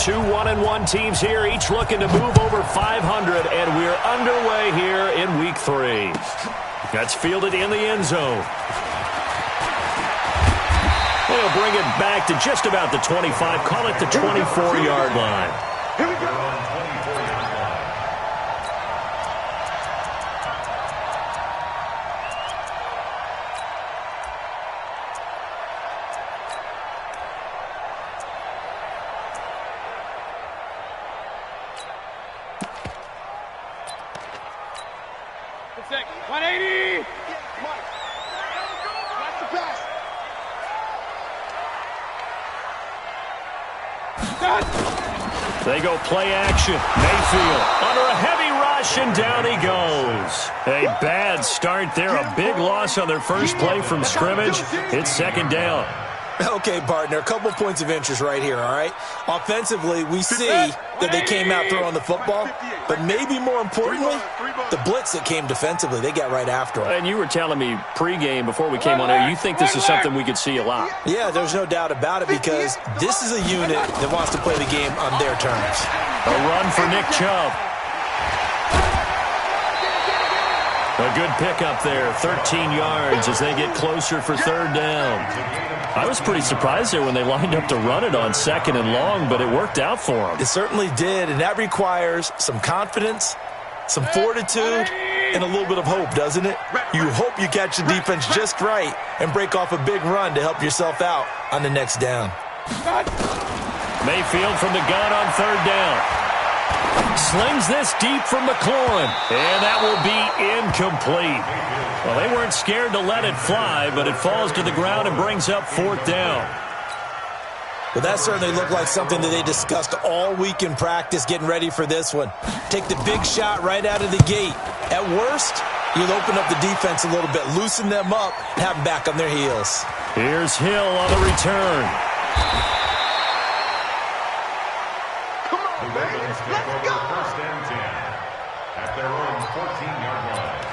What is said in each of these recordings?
Two 1-1 teams here, each looking to move over 500, and we're underway here in Week 3. That's fielded in the end zone. They'll bring it back to just about the 25, call it the 24-yard line. Here we go. Check. 180. That's the pass. They go play action. Mayfield under a heavy rush, and down he goes. A bad start there. A big loss on their first play from scrimmage. It's second down. Okay, partner, a couple points of interest right here, all right? Offensively, we see that they came out throwing the football, but maybe more importantly, the blitz that came defensively, they got right after them. And you were telling me pregame before we came on air, you think this is something we could see a lot. Yeah, there's no doubt about it because this is a unit that wants to play the game on their terms. A run for Nick Chubb. A good pickup there, 13 yards as they get closer for third down. I was pretty surprised there when they lined up to run it on second and long, but it worked out for them. It certainly did, and that requires some confidence, some fortitude, and a little bit of hope, doesn't it? You hope you catch the defense just right and break off a big run to help yourself out on the next down. Mayfield from the gun on third down. Slings this deep from McLaurin, and that will be incomplete. Well, they weren't scared to let it fly, but it falls to the ground and brings up fourth down. Well, that certainly looked like something that they discussed all week in practice getting ready for this one. Take the big shot right out of the gate. At worst, you'll open up the defense a little bit, loosen them up, and have them back on their heels. Here's Hill on the return. Come on, baby. Let's go. First and 10 at their own 14-yard line.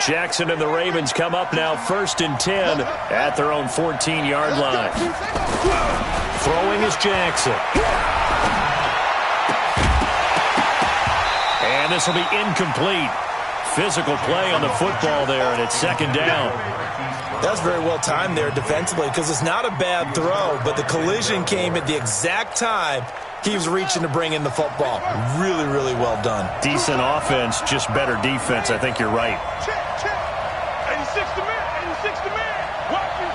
Jackson and the Ravens come up now first and 10 at their own 14-yard line. Throwing is Jackson. And this will be incomplete. Physical play on the football there, and it's second down. That's very well timed there defensively because it's not a bad throw, but the collision came at the exact time he was reaching to bring in the football. Really, really well done. Decent offense, just better defense. I think you're right. Check. 86 to man. 86 to man. Watch it.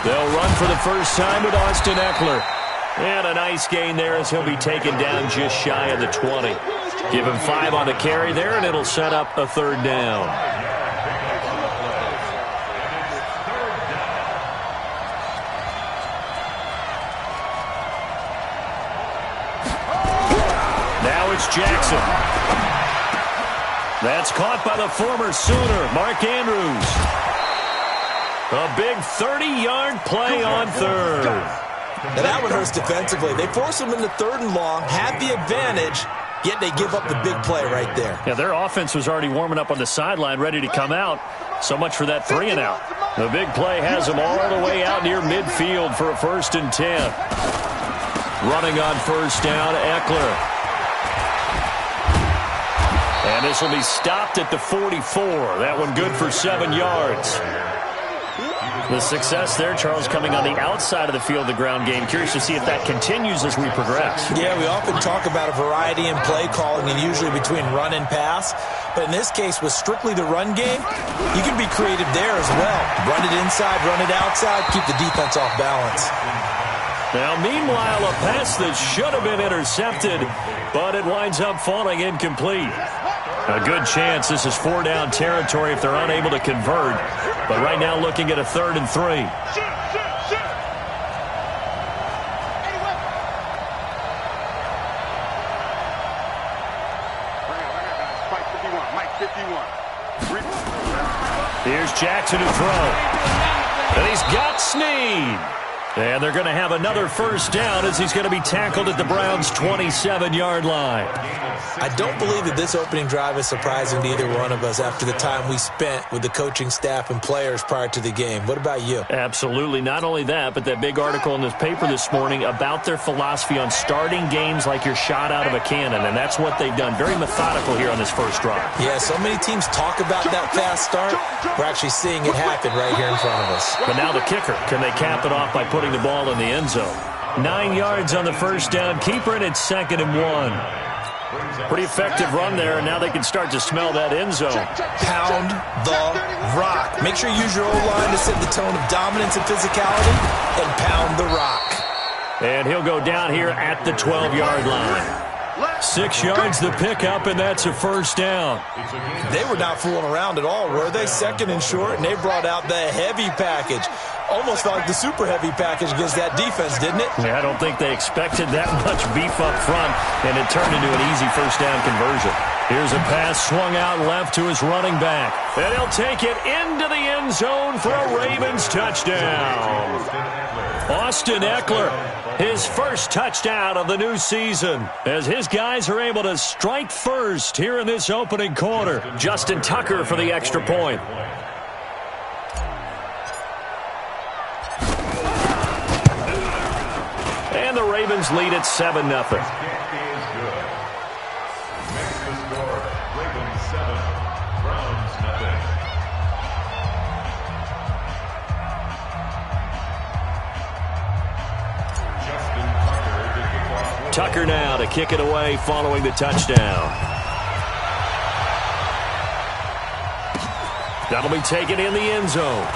They'll run for the first time with Austin Eckler. And a nice gain there as he'll be taken down just shy of the 20. Give him 5 on the carry there, and it'll set up a third down. Now it's Jackson. That's caught by the former Sooner, Mark Andrews. A big 30-yard play on third. Now that one hurts defensively. They force them into third and long, have the advantage, yet they give up the big play right there. Yeah, their offense was already warming up on the sideline, ready to come out. So much for that 3 and out. The big play has them all the way out near midfield for a first and 10. Running on first down, Eckler. And this will be stopped at the 44. That one good for 7 yards. The success there, Charles, coming on the outside of the field, the ground game. Curious to see if that continues as we progress. Yeah, we often talk about a variety in play calling and usually between run and pass. But in this case, with strictly the run game, you can be creative there as well. Run it inside, run it outside, keep the defense off balance. Now, meanwhile, a pass that should have been intercepted, but it winds up falling incomplete. A good chance this is 4-down territory if they're unable to convert. But right now looking at a 3rd and 3. Here's Jackson to throw. And he's got Snead. And they're going to have another first down as he's going to be tackled at the Browns' 27-yard line. I don't believe that this opening drive is surprising to either one of us after the time we spent with the coaching staff and players prior to the game. What about you? Absolutely. Not only that, but that big article in this paper this morning about their philosophy on starting games like you're shot out of a cannon, and that's what they've done. Very methodical here on this first drive. Yeah, so many teams talk about that fast start. We're actually seeing it happen right here in front of us. But now the kicker. Can they cap it off by putting the ball in the end zone? 9 yards on the first down. Keeper, and it's 2nd and 1. Pretty effective run there, and now they can start to smell that end zone. Pound the rock. Make sure you use your O-line to set the tone of dominance and physicality, and pound the rock. And he'll go down here at the 12-yard line. 6 yards the pickup, and that's a first down. They were not fooling around at all, were they? 2nd and short, and they brought out the heavy package. Almost felt like the super heavy package against that defense, didn't it? Yeah, I don't think they expected that much beef up front, and it turned into an easy first down conversion. Here's a pass swung out left to his running back, and he'll take it into the end zone for a Ravens touchdown. Austin Eckler, his first touchdown of the new season, as his guys are able to strike first here in this opening quarter. Justin Tucker for the extra point. And the Ravens lead at 7-0. Tucker now to kick it away following the touchdown. That'll be taken in the end zone.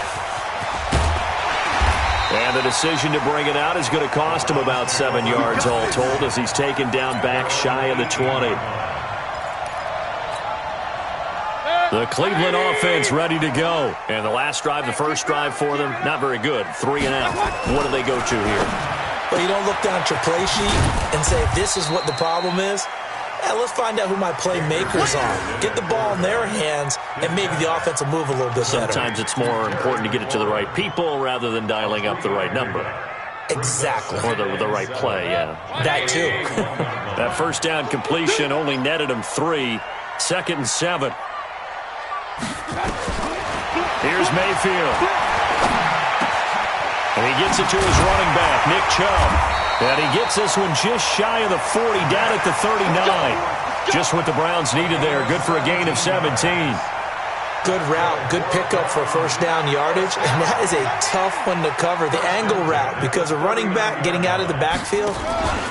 And the decision to bring it out is going to cost him about 7 yards all told as he's taken down back shy of the 20. The Cleveland offense ready to go. And the last drive, the first drive for them, not very good. 3 and out. What do they go to here? Well, you don't look down at your play sheet and say, this is what the problem is. Yeah, let's find out who my playmakers are. Get the ball in their hands, and maybe the offense will move a little bit better. Sometimes it's more important to get it to the right people rather than dialing up the right number. Exactly. Or the right play, yeah. That too. That first down completion only netted him 3. 2nd and 7. Here's Mayfield. And he gets it to his running back, Nick Chubb. And he gets this one just shy of the 40, down at the 39. Just what the Browns needed there. Good for a gain of 17. Good route, good pickup for first down yardage, and that is a tough one to cover, the angle route, because a running back getting out of the backfield,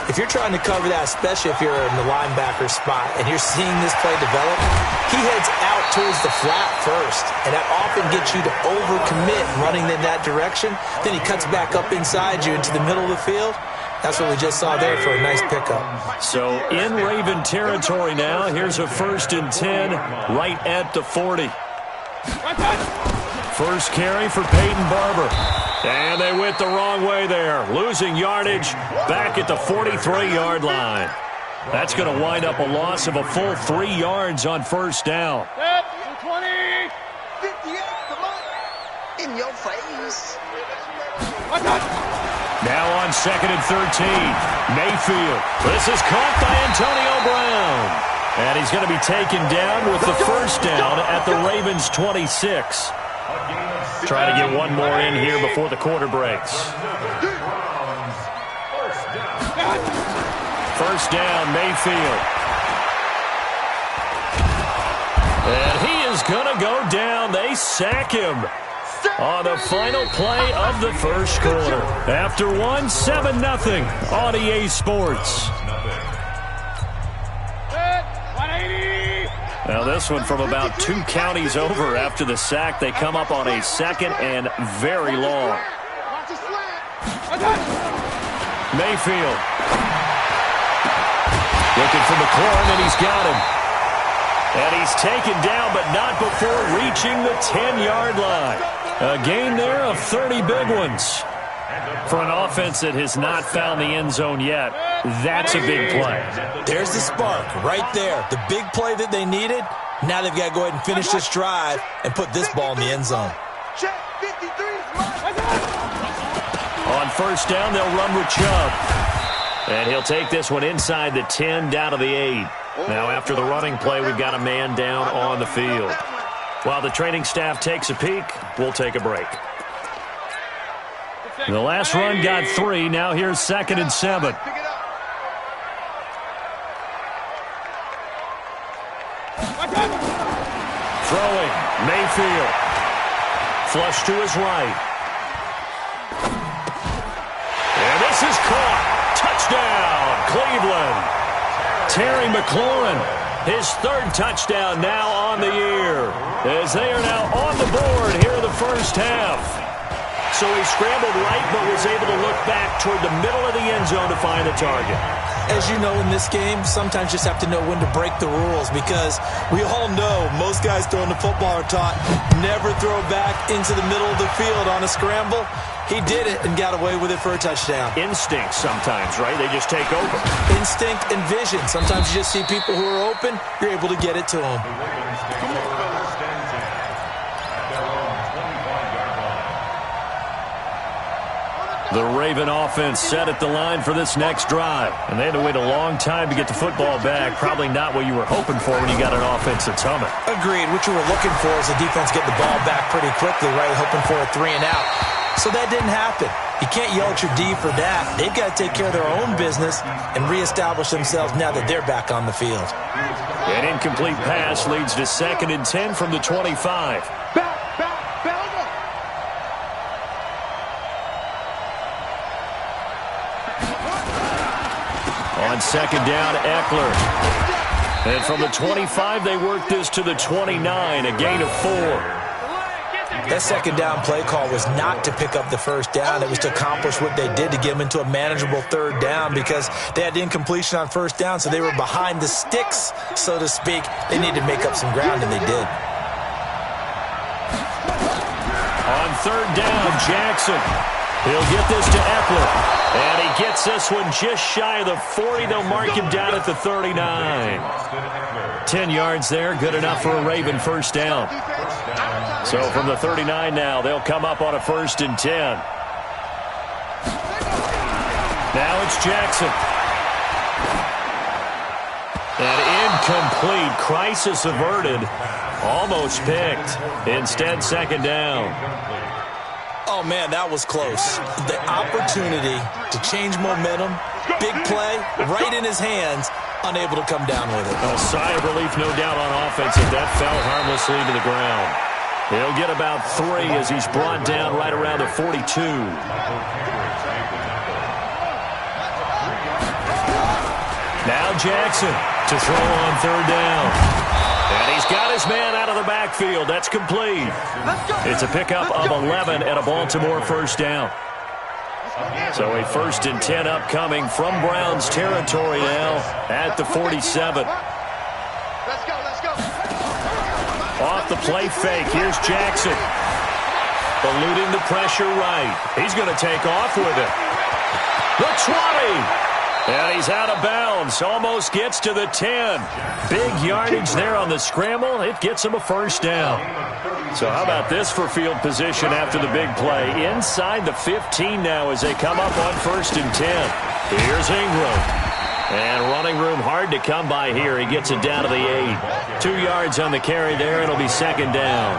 if you're trying to cover that, especially if you're in the linebacker spot and you're seeing this play develop, he heads out towards the flat first, and that often gets you to overcommit running in that direction. Then he cuts back up inside you into the middle of the field. That's what we just saw there for a nice pickup. So in Raven territory now, here's a 1st and 10 right at the 40. First carry for Peyton Barber. And they went the wrong way there. Losing yardage back at the 43-yard line. That's going to wind up a loss of a full 3 yards on first down. 20. 58, come on. In your face. Now on 2nd and 13. Mayfield. This is caught by Antonio Brown. And he's going to be taken down with the first down at the Ravens' 26. Trying to get one more in here before the quarter breaks. First down, Mayfield. And he is going to go down. They sack him on the final play of the first quarter. After one, 7-0 on EA Sports. Now this one from about 2 counties over after the sack. They come up on a 2nd and very long. Mayfield. Looking for McLaurin, and he's got him. And he's taken down, but not before reaching the 10-yard line. A gain there of 30 big ones. For an offense that has not found the end zone yet, that's a big play. There's the spark right there. The big play that they needed. Now they've got to go ahead and finish this drive and put this ball in the end zone. On first down, they'll run with Chubb. And he'll take this one inside the 10, down to the 8. Now, after the running play, we've got a man down on the field. While the training staff takes a peek, we'll take a break. The last run got 3. Now here's 2nd and 7. Throwing, Mayfield. Flush to his right. And this is caught. Touchdown, Cleveland. Terry McLaurin, his 3rd touchdown now on the year, as they are now on the board here in the first half. So he scrambled right, but was able to look back toward the middle of the end zone to find the target. As you know, in this game, sometimes you just have to know when to break the rules, because we all know most guys throwing the football are taught never throw back into the middle of the field on a scramble. He did it and got away with it for a touchdown. Instinct sometimes, right? They just take over. Instinct and vision. Sometimes you just see people who are open, you're able to get it to them. The Raven offense set at the line for this next drive. And they had to wait a long time to get the football back. Probably not what you were hoping for when you got an offense that's humming. Agreed. What you were looking for is the defense getting the ball back pretty quickly, right? Hoping for a 3 and out. So that didn't happen. You can't yell at your D for that. They've got to take care of their own business and reestablish themselves now that they're back on the field. An incomplete pass leads to 2nd and 10 from the 25. On 2nd down, Eckler. And from the 25, they work this to the 29, a gain of 4. That 2nd down play call was not to pick up the first down. It was to accomplish what they did, to get them into a manageable 3rd down, because they had incompletion on 1st down, so they were behind the sticks, so to speak. They needed to make up some ground, and they did. On 3rd down, Jackson. He'll get this to Eckler. And he gets this one just shy of the 40. They'll mark him down at the 39. 10 yards there, good enough for a Raven first down. So from the 39 now, they'll come up on a 1st and 10. Now it's Jackson. An incomplete, crisis averted, almost picked. Instead, 2nd down. Oh, man, that was close. The opportunity to change momentum, big play, right in his hands, unable to come down with it. A sigh of relief, no doubt, on offense, if that fell harmlessly to the ground. He'll get about 3 as he's brought down right around the 42. Now Jackson to throw on 3rd down. And he's got his man out of the backfield. That's complete. It's a pickup of 11 at a Baltimore 1st down. So a 1st and 10 upcoming from Browns territory now at the 47. Let's go. Off the play fake. Here's Jackson. Eluding the pressure right. He's going to take off with it. The 20. And he's out of bounds. Almost gets to the 10. Big yardage there on the scramble. It gets him a 1st down. So how about this for field position after the big play? Inside the 15 now as they come up on 1st and 10. Here's Ingram. And running room hard to come by here. He gets it down to the 8. 2 yards on the carry there. It'll be 2nd down.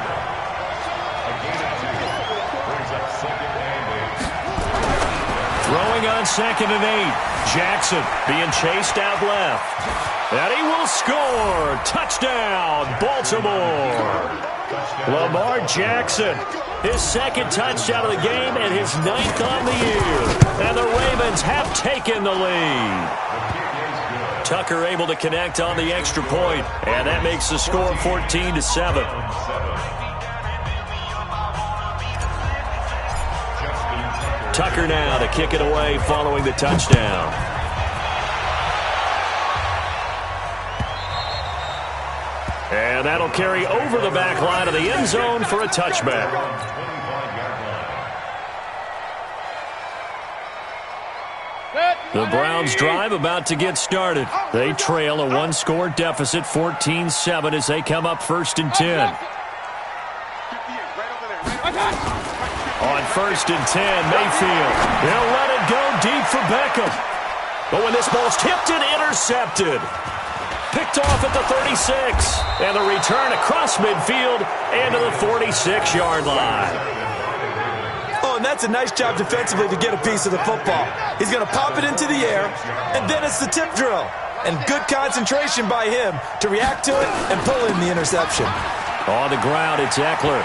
Throwing on 2nd and 8. Jackson being chased out left. And he will score. Touchdown, Baltimore. Lamar Jackson, his 2nd touchdown of the game and his 9th on the year. And the Ravens have taken the lead. Tucker able to connect on the extra point. And that makes the score 14-7. Tucker now to kick it away following the touchdown. And that'll carry over the back line of the end zone for a touchback. The Browns drive about to get started. They trail a 1-score deficit, 14-7, as they come up 1st and 10. On first and 10. Mayfield. He'll let it go deep for Beckham. But when this ball's tipped and intercepted. Picked off at the 36. And the return across midfield and to the 46-yard line. Oh, and that's a nice job defensively to get a piece of the football. He's going to pop it into the air, and then it's the tip drill. And good concentration by him to react to it and pull in the interception. On the ground, it's Eckler.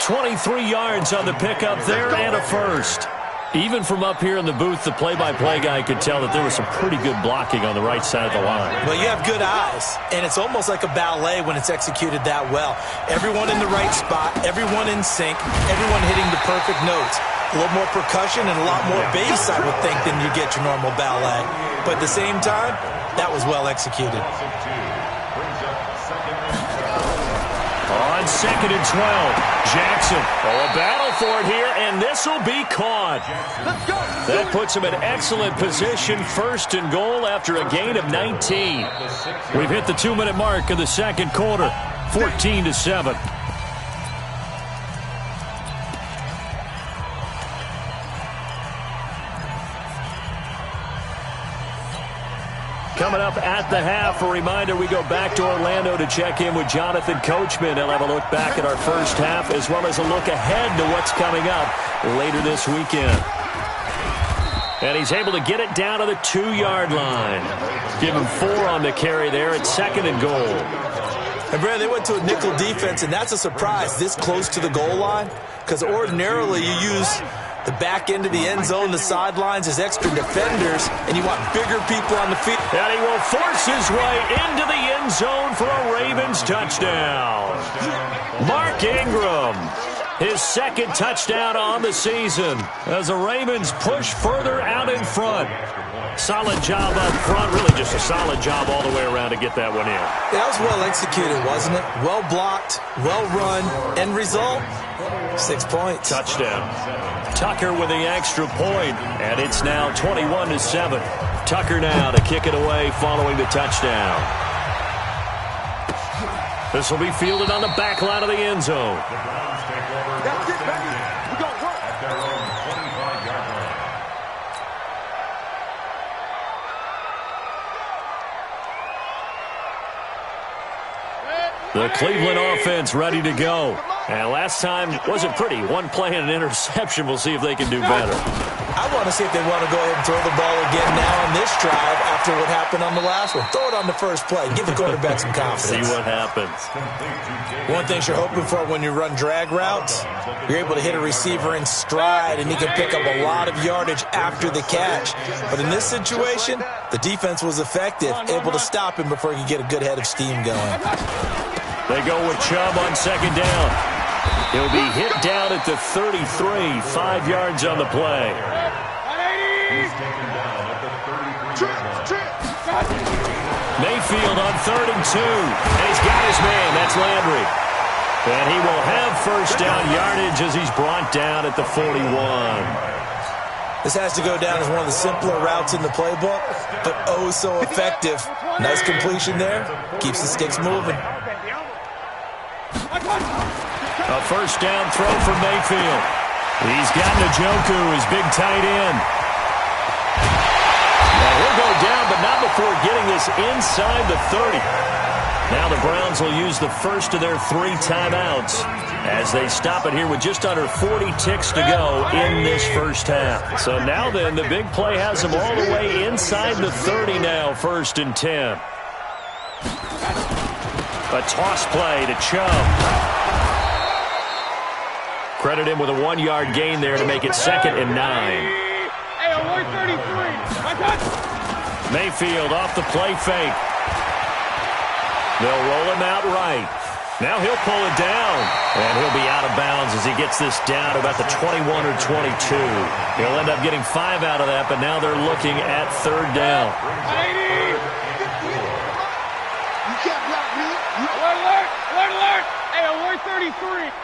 23 yards on the pickup there and a first. Even from up here in the booth, the play-by-play guy could tell that there was some pretty good blocking on the right side of the line. Well, you have good eyes, and it's almost like a ballet when it's executed that well. Everyone in the right spot, everyone in sync, everyone hitting the perfect notes. A little more percussion and a lot more bass, I would think, than you get your normal ballet. But at the same time, that was well executed. On 2nd and 12, Jackson. Oh, a battle for it here, and this will be caught. That puts him in excellent position, 1st and goal after a gain of 19. We've hit the 2-minute mark of the second quarter, 14-7. Coming up at the half, a reminder, we go back to Orlando to check in with Jonathan Coachman. He'll have a look back at our first half as well as a look ahead to what's coming up later this weekend. And he's able to get it down to the 2-yard line. Give him 4 on the carry there at 2nd and goal. And, Brad, they went to a nickel defense, and that's a surprise this close to the goal line because ordinarily you use the back end of the end zone, the sidelines as extra defenders, and you want bigger people on the field. And he will force his way into the end zone for a Ravens touchdown. Mark Ingram, his 2nd touchdown on the season as the Ravens push further out in front. Solid job up front, really just a solid job all the way around to get that one in. That was well executed, wasn't it? Well blocked, well run, end result, 6 points. Touchdown. Tucker with the extra point, and it's now 21-7. Tucker now to kick it away following the touchdown. This will be fielded on the back line of the end zone. That's it, baby. We're going to work. At their own 25-yard line. The Cleveland offense ready to go. And last time wasn't pretty. One play and an interception. We'll see if they can do better. I want to see if they want to go ahead and throw the ball again now on this drive after what happened on the last one. Throw it on the first play. Give the quarterback some confidence. See what happens. One thing you're hoping for when you run drag routes, you're able to hit a receiver in stride, and he can pick up a lot of yardage after the catch. But in this situation, the defense was effective, able to stop him before he could get a good head of steam going. They go with Chubb on 2nd down. He'll be hit down at the 33, 5 yards on the play. He's taken down at the 33-yard line. Mayfield on 3rd and 2. And he's got his man. That's Landry. And he will have first down yardage as he's brought down at the 41. This has to go down as one of the simpler routes in the playbook, but oh so effective. Nice completion there. Keeps the sticks moving. A first down throw for Mayfield. He's got Njoku, his big tight end. Now he'll go down, but not before getting this inside the 30. Now the Browns will use the first of their 3 timeouts as they stop it here with just under 40 ticks to go in this first half. So now then, the big play has them all the way inside the 30 now, 1st and 10. A toss play to Chubb. Credit him with a 1-yard gain there to make it 2nd and 9. Hey, 133. Mayfield off the play fake. They'll roll him out right. Now he'll pull it down, and he'll be out of bounds as he gets this down about the 21 or 22. He'll end up getting 5 out of that, but now they're looking at 3rd down. You can't block me. Alert! Hey, 133.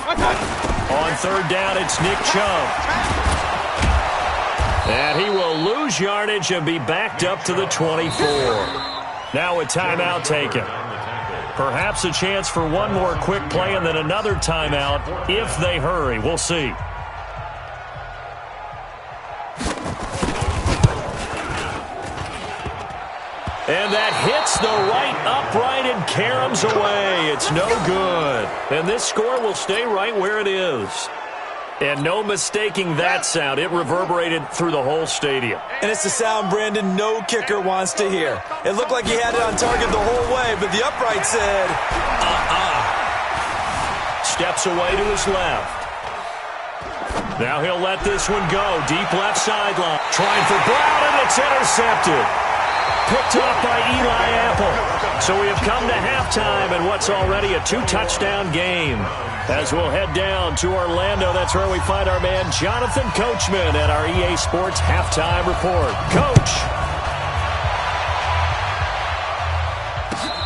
On 3rd down, it's Nick Chubb. And he will lose yardage and be backed up to the 24. Now a timeout taken. Perhaps a chance for one more quick play and then another timeout if they hurry. We'll see. And that hits the right upright and caroms away. It's no good. And this score will stay right where it is. And no mistaking that sound. It reverberated through the whole stadium. And it's the sound, Brandon, no kicker wants to hear. It looked like he had it on target the whole way, but the upright said, Steps away to his left. Now he'll let this one go. Deep left sideline. Trying for Brown, and it's intercepted. Picked off by Eli Apple. So we have come to halftime in what's already a 2-touchdown game. As we'll head down to Orlando, that's where we find our man Jonathan Coachman at our EA Sports Halftime Report. Coach.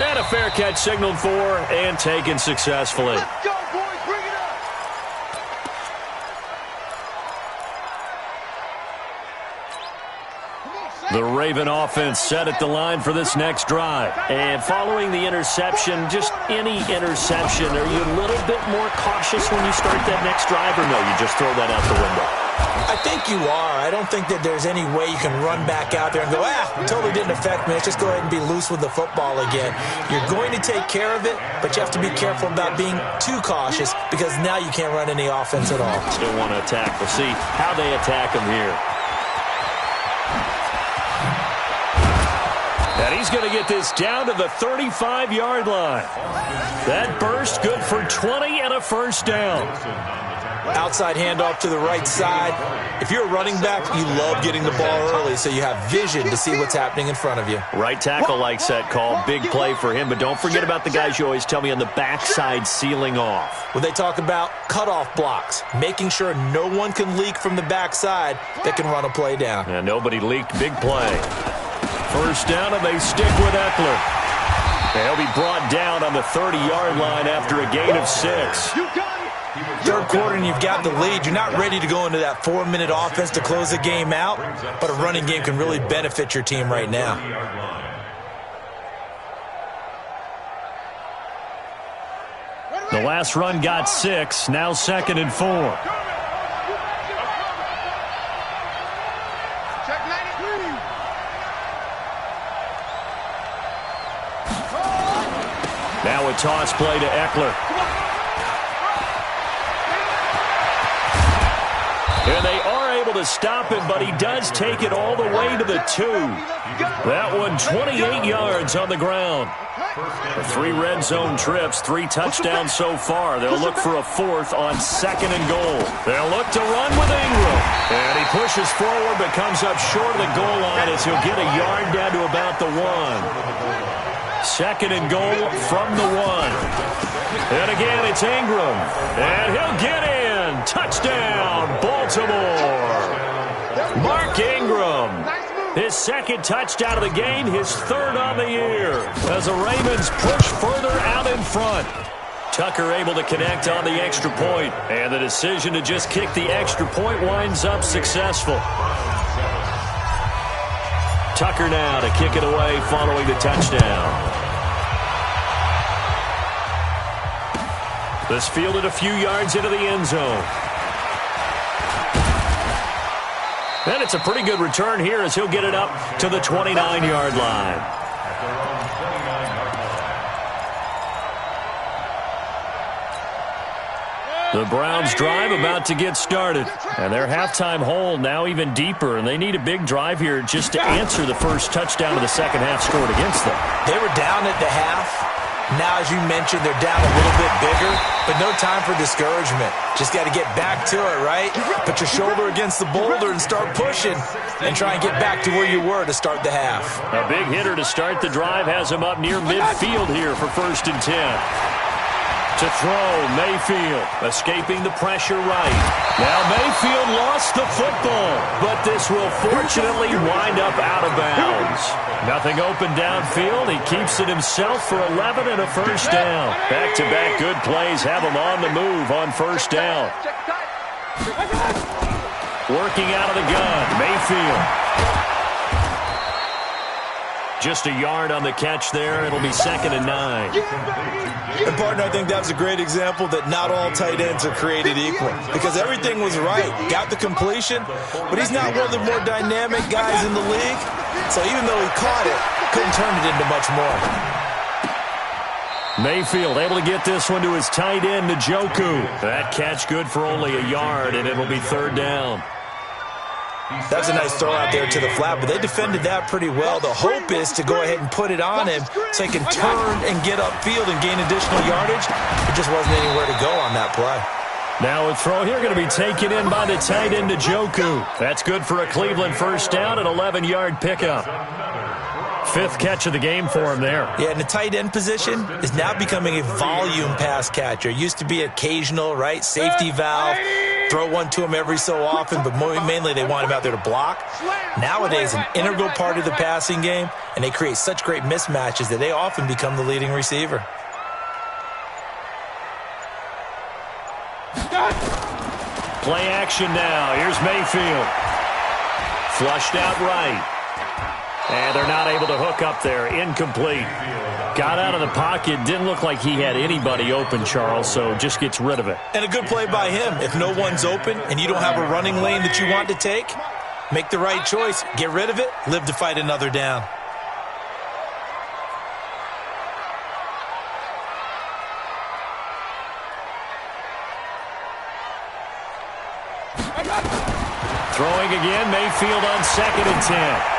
And a fair catch signaled for and taken successfully. Let's go, boys. Bring it up. The Raven offense set at the line for this next drive. And following the interception, just any interception, are you a little bit more cautious when you start that next drive, or no, you just throw that out the window? I think you are. I don't think that there's any way you can run back out there and go, totally didn't affect me. Let's just go ahead and be loose with the football again. You're going to take care of it, but you have to be careful about being too cautious because now you can't run any offense at all. Still want to attack. We'll see how they attack him here. And he's going to get this down to the 35-yard line. That burst good for 20 and a first down. Outside handoff to the right side. If you're a running back, you love getting the ball early so you have vision to see what's happening in front of you. Right tackle likes that call. Big play for him. But don't forget about the guys you always tell me on the backside sealing off. When they talk about cutoff blocks, making sure no one can leak from the backside that can run a play down. And nobody leaked. Big play. First down, and they stick with Eckler. They'll be brought down on the 30-yard line after a gain of 6. Third quarter, and you've got the lead. You're not ready to go into that 4-minute offense to close the game out, but a running game can really benefit your team right now. The last run got 6, now 2nd and 4. Now a toss play to Eckler. And they are able to stop him, but he does take it all the way to the 2. That one 28 yards on the ground. The 3 red zone trips, 3 touchdowns so far. They'll look for a 4th on 2nd and goal. They'll look to run with Ingram. And he pushes forward but comes up short of the goal line as he'll get a yard down to about the 1. 2nd and goal from the 1. And again, it's Ingram. And he'll get in. Touchdown, Baltimore. Mark Ingram. His 2nd touchdown of the game, his 3rd on the year. As the Ravens push further out in front. Tucker able to connect on the extra point. And the decision to just kick the extra point winds up successful. Tucker now to kick it away following the touchdown. This fielded a few yards into the end zone. And it's a pretty good return here as he'll get it up to the 29-yard line. The Browns drive about to get started. And their halftime hole now even deeper. And they need a big drive here just to answer the first touchdown of the second half scored against them. They were down at the half. Now, as you mentioned, they're down a little bit bigger, but no time for discouragement. Just got to get back to it, right? Put your shoulder against the boulder and start pushing and try and get back to where you were to start the half. A big hitter to start the drive has him up near midfield here for 1st and 10. To throw, Mayfield, escaping the pressure right. Now Mayfield lost the football, but this will fortunately wind up out of bounds. Nothing open downfield. He keeps it himself for 11 and a first down. Back-to-back good plays have him on the move on first down. Working out of the gun, Mayfield. Just a yard on the catch there. It'll be 2nd and 9. And, partner, I think that was a great example that not all tight ends are created equal because everything was right. Got the completion, but he's not one of the more dynamic guys in the league. So even though he caught it, couldn't turn it into much more. Mayfield able to get this one to his tight end, Njoku. That catch good for only a yard, and it'll be 3rd down. That's a nice throw out there to the flat, but they defended that pretty well. The hope is to go ahead and put it on him so he can turn and get upfield and gain additional yardage. It just wasn't anywhere to go on that play. Now a throw here going to be taken in by the tight end, Njoku. That's good for a Cleveland 1st down, an 11-yard pickup. 5th catch of the game for him there. Yeah, and the tight end position is now becoming a volume pass catcher. It used to be occasional, right? Safety valve. Throw one to him every so often, but mainly they want him out there to block. Nowadays, an integral part of the passing game, and they create such great mismatches that they often become the leading receiver. Play action now. Here's Mayfield. Flushed out right. And they're not able to hook up there. Incomplete. Got out of the pocket. Didn't look like he had anybody open, Charles, so just gets rid of it. And a good play by him. If no one's open and you don't have a running lane that you want to take, make the right choice. Get rid of it. Live to fight another down. Throwing again, Mayfield on 2nd and 10.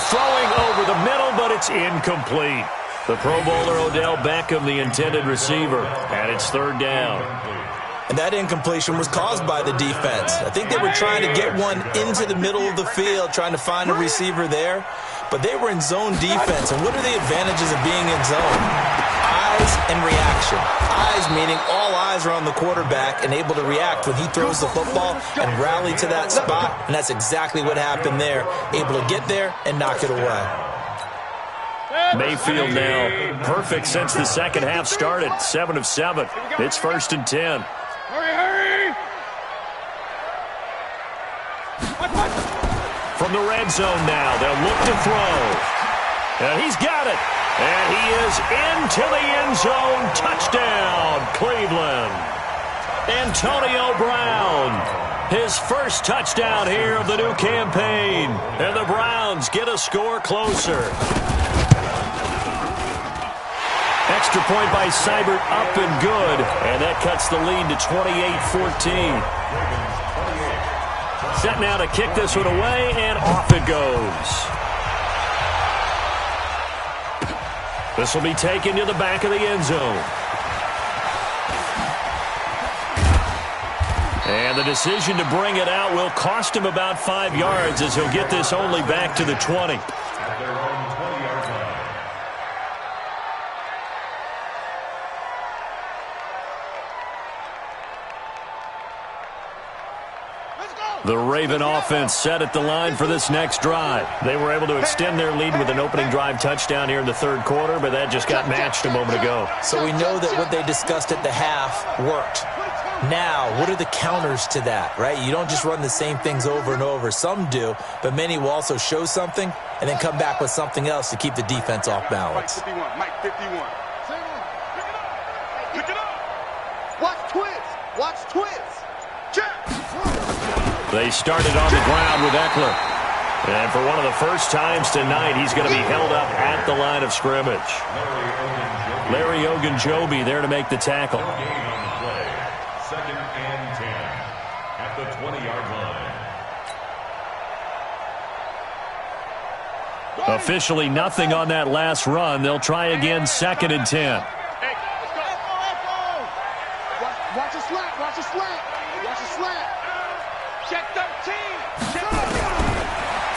Throwing over the middle, but it's incomplete. The Pro Bowler Odell Beckham, the intended receiver, and it's 3rd down. And that incompletion was caused by the defense. I think they were trying to get one into the middle of the field, trying to find a receiver there. But they were in zone defense. And what are the advantages of being in zone? Eyes and reaction. Eyes meaning all eyes are on the quarterback and able to react when he throws the football and rally to that spot. And that's exactly what happened there. Able to get there and knock it away. Mayfield now perfect since the 2nd half started. 7 of 7. It's 1st and 10. Hurry! From the red zone now, they'll look to throw. And he's got it. And he is into the end zone. Touchdown, Cleveland. Antonio Brown, his first touchdown here of the new campaign. And the Browns get a score closer. Extra point by Seibert, up and good. And that cuts the lead to 28-14. Set now to kick this one away, and off it goes. This will be taken to the back of the end zone. And the decision to bring it out will cost him about 5 yards as he'll get this only back to the 20. The Raven offense set at the line for this next drive. They were able to extend their lead with an opening drive touchdown here in the 3rd quarter, but that just got matched a moment ago. So we know that what they discussed at the half worked. Now, what are the counters to that, right? You don't just run the same things over and over. Some do, but many will also show something and then come back with something else to keep the defense off balance. Mike 51. Pick it up. Watch twist. Watch twist. Check. They started on the ground with Eckler. And for one of the first times tonight, he's going to be held up at the line of scrimmage. Larry Ogunjobi there to make the tackle. 2nd and 10 at the 20-yard line. Officially nothing on that last run. They'll try again, 2nd and 10. Watch a slant. Watch a slant. Watch a slant. Check 13.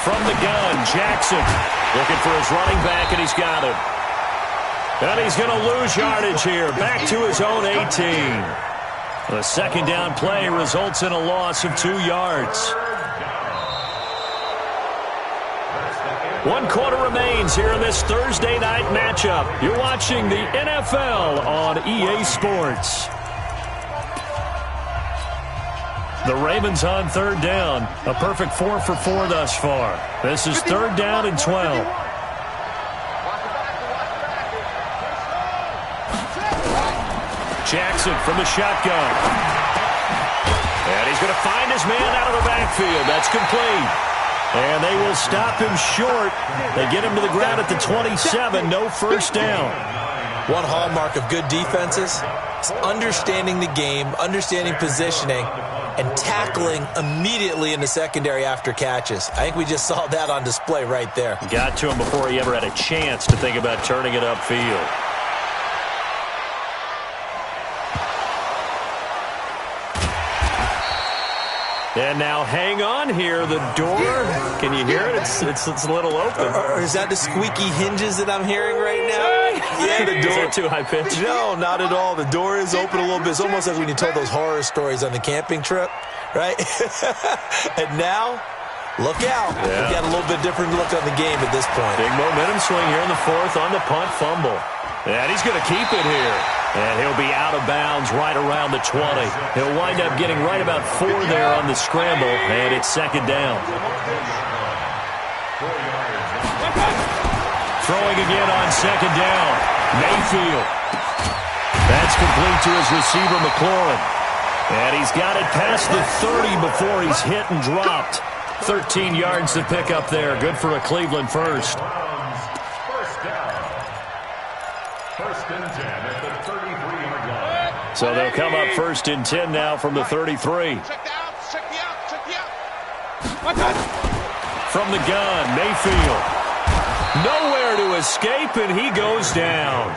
From the gun, Jackson looking for his running back, and he's got him. And he's going to lose yardage here, back to his own 18. The 2nd down play results in a loss of 2 yards. 1 quarter remains here in this Thursday night matchup. You're watching the NFL on EA Sports. The Ravens on third down. A perfect 4 for 4 thus far. This is third down and 12. Jackson from the shotgun. And he's going to find his man out of the backfield. That's complete. And they will stop him short. They get him to the ground at the 27. No first down. One hallmark of good defenses is understanding the game, understanding positioning, and tackling immediately in the secondary after catches. I think we just saw that on display right there. Got to him before he ever had a chance to think about turning it upfield. And now hang on here. The door, can you hear it? It's a little open. Or is that the squeaky hinges that I'm hearing right now? Yeah, the door. Is that too high pitch? No, not at all. The door is open a little bit. It's almost like when you told those horror stories on the camping trip, right? And now, look out. Yeah. We got a little bit different look on the game at this point. Big momentum swing here in the fourth on the punt fumble. And he's going to keep it here. And he'll be out of bounds right around the 20. He'll wind up getting right about 4 there on the scramble, and it's second down. Throwing again on second down. Mayfield. That's complete to his receiver, McLaurin. And he's got it past the 30 before he's hit and dropped. 13 yards to pick up there. Good for a Cleveland first. So they'll come up first and 10 now from the 33. From the gun, Mayfield. Nowhere to escape, and he goes down.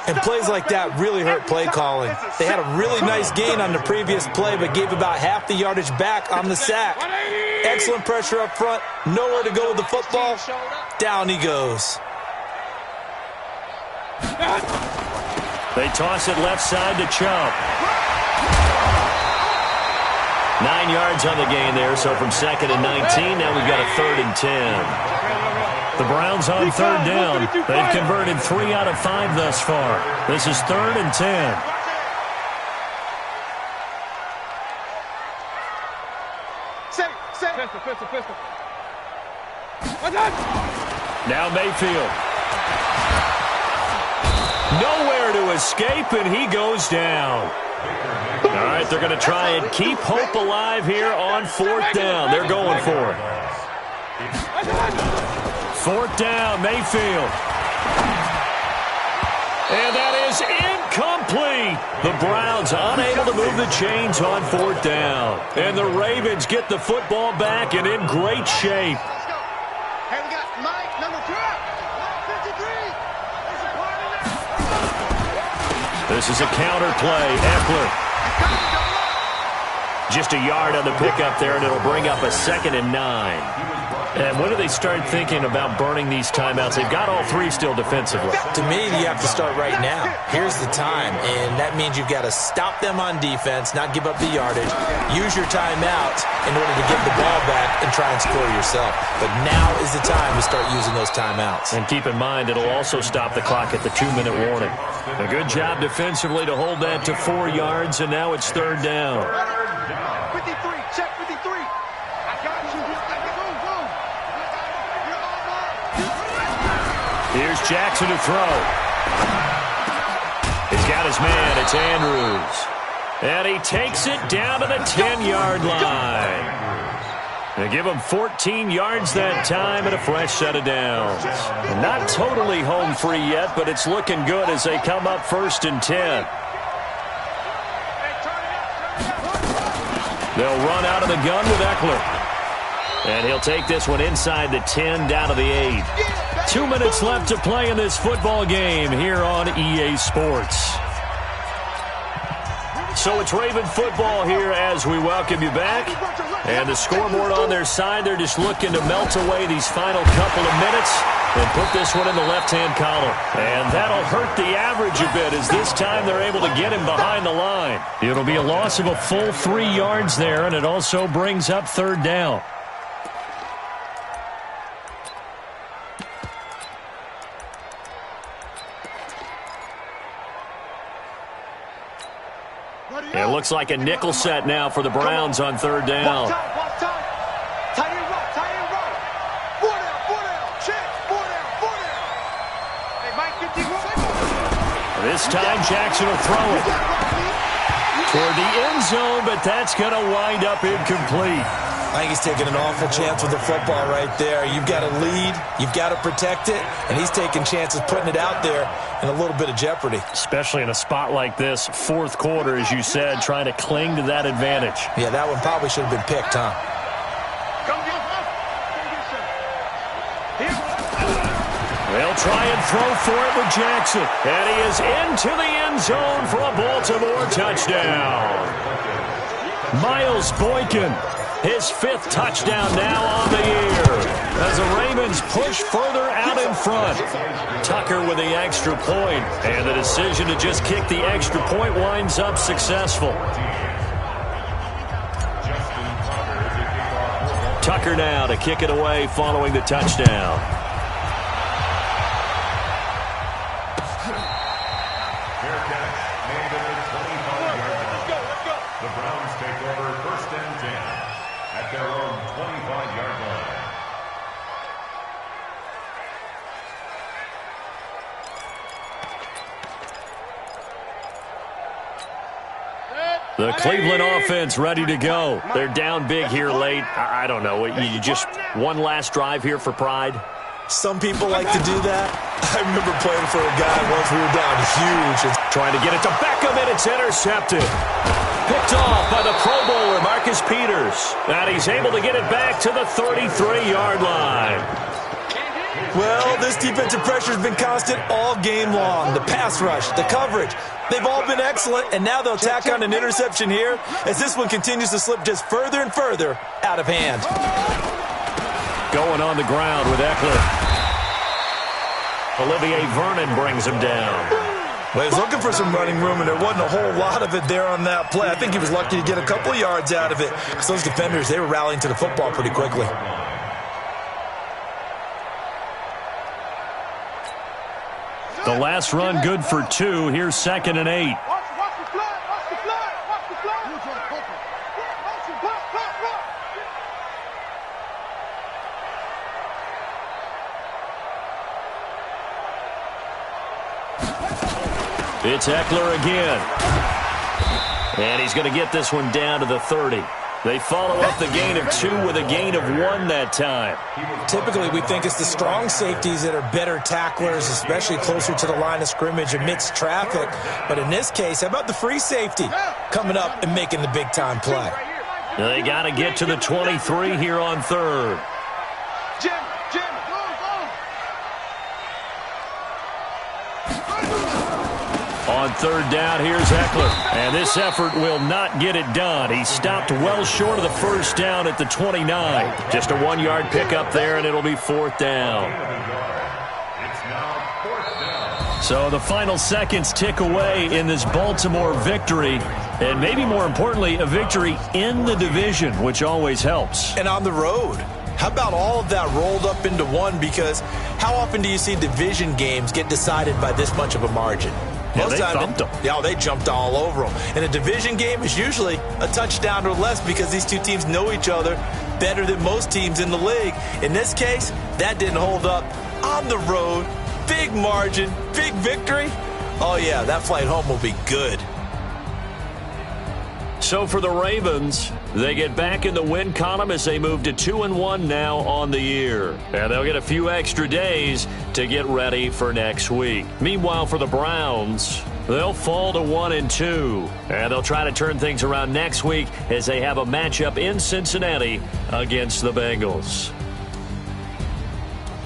And plays like that really hurt play calling. They had a really nice gain on the previous play, but gave about half the yardage back on the sack. Excellent pressure up front. Nowhere to go with the football. Down he goes. They toss it left side to Chubb. 9 yards on the gain there, so from 2nd and 19, now we've got a 3rd and 10. The Browns on third down. They've converted 3 out of 5 thus far. This is 3rd and 10. Now Mayfield. Nowhere to escape, and he goes down. All right, they're going to try and keep hope alive here on 4th down. They're going for it. 4th down, Mayfield. And that is incomplete. The Browns unable to move the chains on 4th down. And the Ravens get the football back and in great shape. Hey, we got Mike, number 12, 53. This is a counter play. Eckler. Just a yard on the pickup there, and it'll bring up a 2nd and 9. And when do they start thinking about burning these timeouts? They've got all 3 still defensively. To me, you have to start right now. Here's the time, and that means you've got to stop them on defense, not give up the yardage, use your timeouts in order to get the ball back and try and score yourself. But now is the time to start using those timeouts. And keep in mind, it'll also stop the clock at the 2-minute warning. A good job defensively to hold that to 4 yards, and now it's 3rd down. 53, check 53. I got you. Go. Here's Jackson to throw. He's got his man. It's Andrews. And he takes it down to the 10-yard line. They give him 14 yards that time and a fresh set of downs. Not totally home free yet, but it's looking good as they come up 1st and 10. They'll run out of the gun with Eckler. And he'll take this one inside the 10 down to the 8. 2 minutes left to play in this football game here on EA Sports. So it's Raven football here as we welcome you back. And the scoreboard on their side, they're just looking to melt away these final couple of minutes and put this one in the left-hand column. And that'll hurt the average a bit as this time they're able to get him behind the line. It'll be a loss of a full 3 yards there, and it also brings up 3rd down. And looks like a nickel set now for the Browns on third down. Watch time. Tight end right. 4 down. Check. 4 down. Hey, Mike, get these one. This time Jackson will throw it toward the end zone, but that's going to wind up incomplete. I think he's taking an awful chance with the football right there. You've got to lead, you've got to protect it, and he's taking chances putting it out there in a little bit of jeopardy. Especially in a spot like this, fourth quarter, as you said, trying to cling to that advantage. Yeah, that one probably should have been picked, huh? They'll try and throw for it with Jackson. And he is into the end zone for a Baltimore touchdown. Miles Boykin, his 5th touchdown now on the year, as the Ravens push further out in front. Tucker with the extra point, and the decision to just kick the extra point winds up successful. Tucker now to kick it away following the touchdown. The Browns take over 1st and 10 at their own 25-yard line. The Cleveland offense ready to go. They're down big here late. I don't know. You just one last drive here for pride? Some people like to do that. I remember playing for a guy once we were down huge. Trying to get it to Beckham, and it's intercepted. Picked off by the Pro Bowler, Marcus Peters. And he's able to get it back to the 33-yard line. Well, this defensive pressure has been constant all game long. The pass rush, the coverage, they've all been excellent, and now they'll tack on an interception here as this one continues to slip just further and further out of hand. Going on the ground with Eckler. Olivier Vernon brings him down. Well, he was looking for some running room, and there wasn't a whole lot of it there on that play. I think he was lucky to get a couple of yards out of it because those defenders, they were rallying to the football pretty quickly. The last run good for 2. Here's 2nd and 8. It's Eckler again. And he's going to get this one down to the 30. They follow up the gain of 2 with a gain of 1 that time. Typically, we think it's the strong safeties that are better tacklers, especially closer to the line of scrimmage amidst traffic. But in this case, how about the free safety coming up and making the big-time play? They got to get to the 23 here on 3rd. Jim. On 3rd down, here's Eckler. And this effort will not get it done. He stopped well short of the 1st down at the 29. Just a 1-yard pickup there, and it'll be 4th down. So the final seconds tick away in this Baltimore victory. And maybe more importantly, a victory in the division, which always helps. And on the road. How about all of that rolled up into one? Because how often do you see division games get decided by this much of a margin? Yeah, they thumped them. Yeah, they jumped all over them. And a division game is usually a touchdown or less because these two teams know each other better than most teams in the league. In this case, that didn't hold up. On the road, big margin, big victory. Oh, yeah, that flight home will be good. So for the Ravens, they get back in the win column as they move to 2-1 now on the year. And they'll get a few extra days to get ready for next week. Meanwhile, for the Browns, they'll fall to 1-2. And they'll try to turn things around next week as they have a matchup in Cincinnati against the Bengals.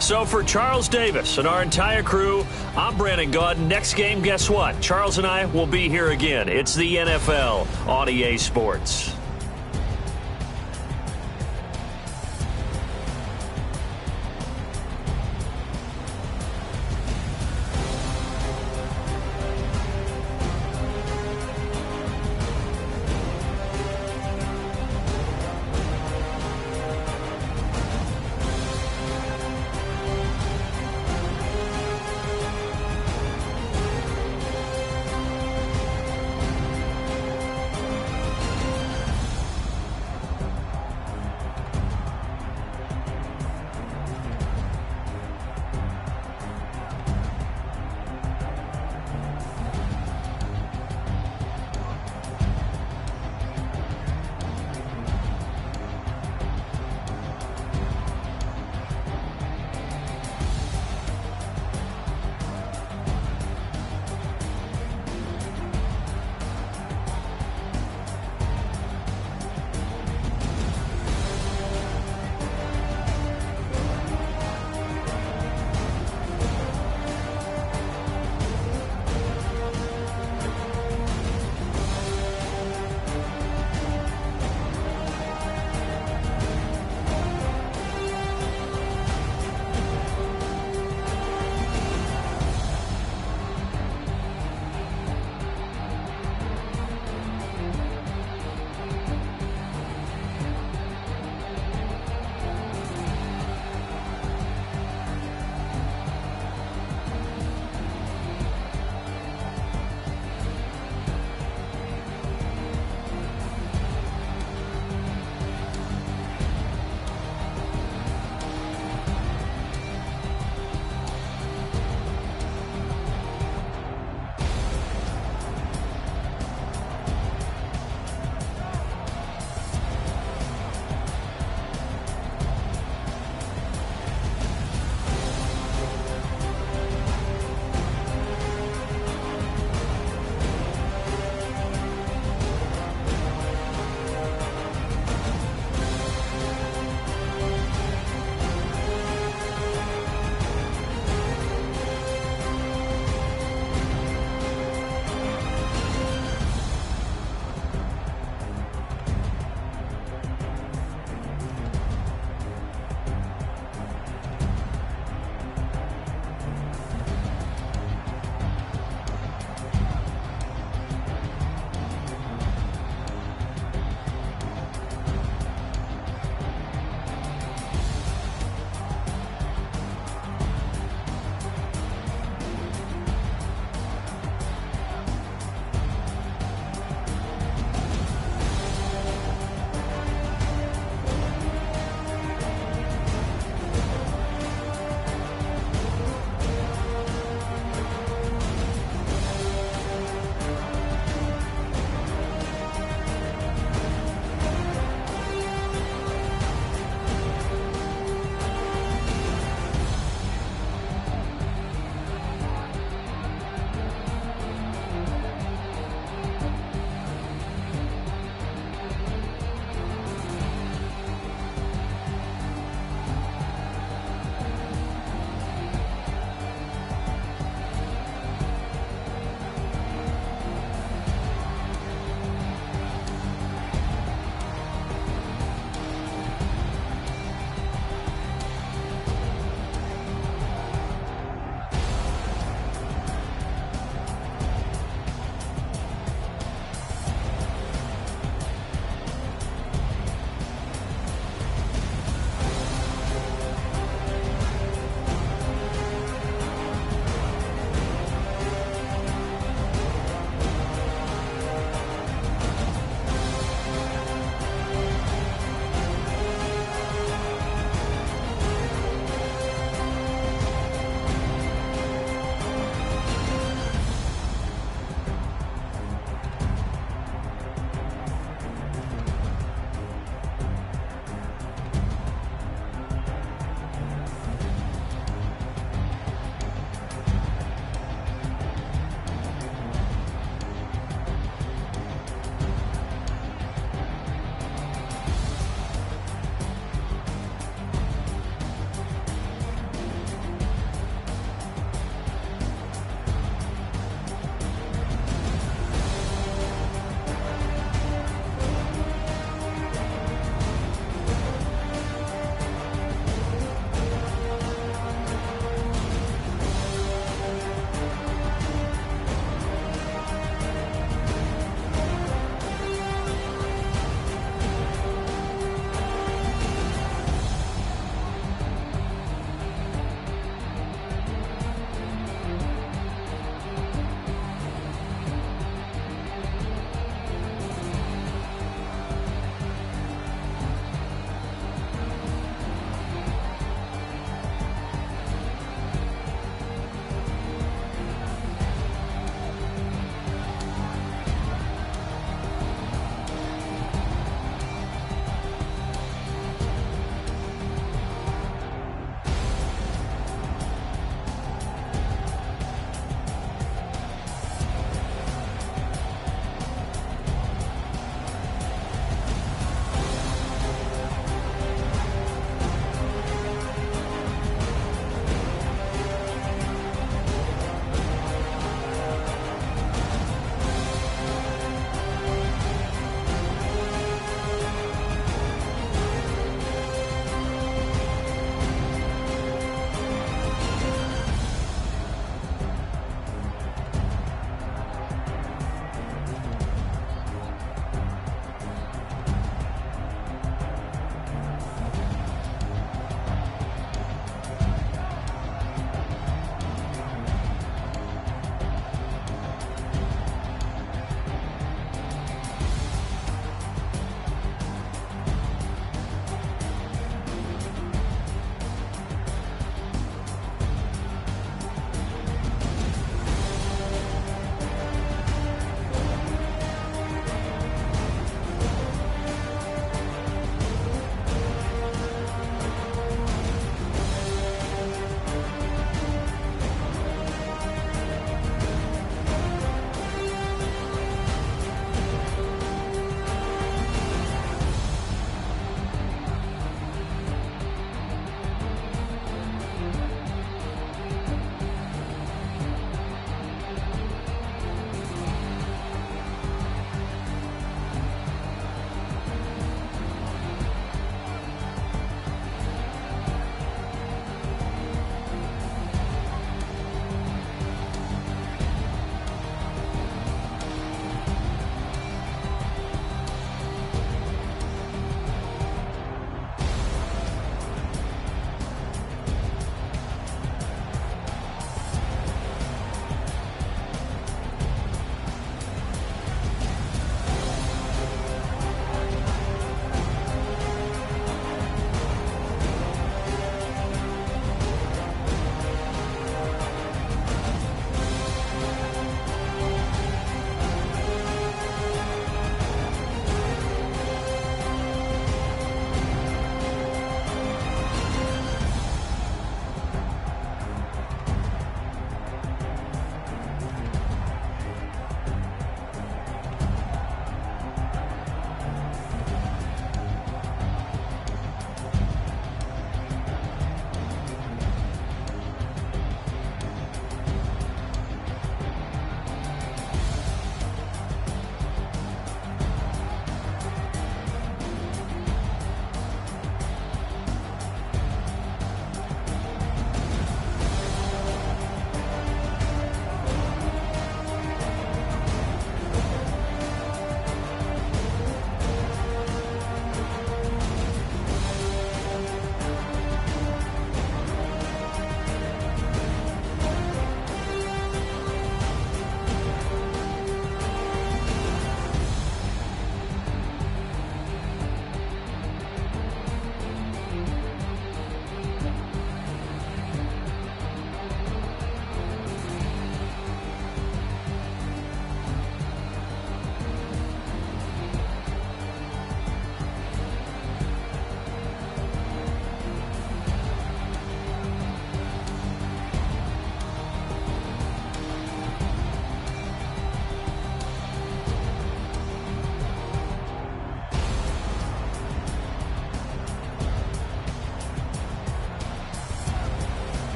So for Charles Davis and our entire crew, I'm Brandon Gaudin. Next game, guess what? Charles and I will be here again. It's the NFL on EA Sports.